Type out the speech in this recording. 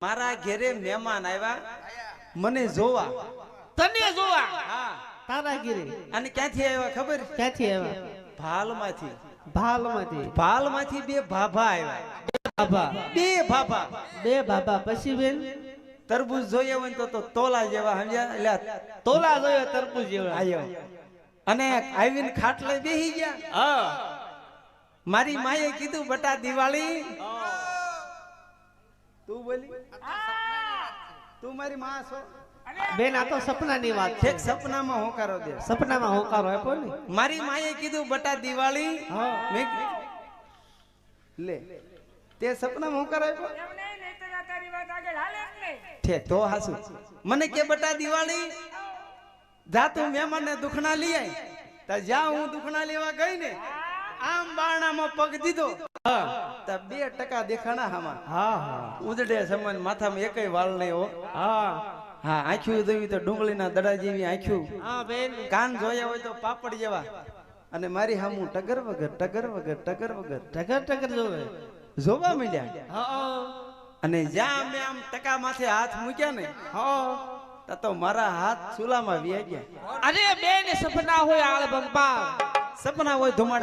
મારા ઘરે મહેમાન આવ્યા મને જોવા તને જોવા હા તારા ઘરે અને ક્યાંથી આવ્યા ખબર ક્યાંથી આવ્યા ભાલમાંથી ભાલમાંથી બે ભાભા આવ્યા બે ભાભા પછી બેન તરબૂચ જોઈએ હોય તો તોલા જેવા સમજ્યા એટલે તોલા જોયો તરબૂચ જેવા આવ્યો અને આવીને ખાટલે બેહી ગયા મારી માએ કીધું બટા દિવાળી તું બોલી તું મારી માં છો બેન આ તો સપનાની વાત છે સપનામાં હોકારો દે સપનામાં હોકારો આપ્યો ને મારી માએ કીધું બટા દિવાળી મેં લે તે સપનામાં હોકારો આપ્યો ઠીક તો હાસુ મને કે બટા દિવાળી જા તું મહેમાનને દુખણા લઈ આય તો જા હું દુખણા લેવા ગઈ ને આમ બારણામાં પગ દીધો તો 2% દેખાણા હામાં ઉજડે સમાન માથામાં એકય વાળ નહીં હો હા આંખ્યું જોવી તો ડુંગળીના દડા જેવી આંખ્યું બેન કાન જોયા હોય તો પાપડ જેવા અને મારી હામું ટગર વગર જોવા મળ્યા અને જ્યાં મેં આમ ટકા માથે હાથ મૂક્યા ને તો મારા હાથ ચૂલામાં વ્યા ગયા અરે બેન સપના હોય આળ બંપા સપના હોય ધુમાડા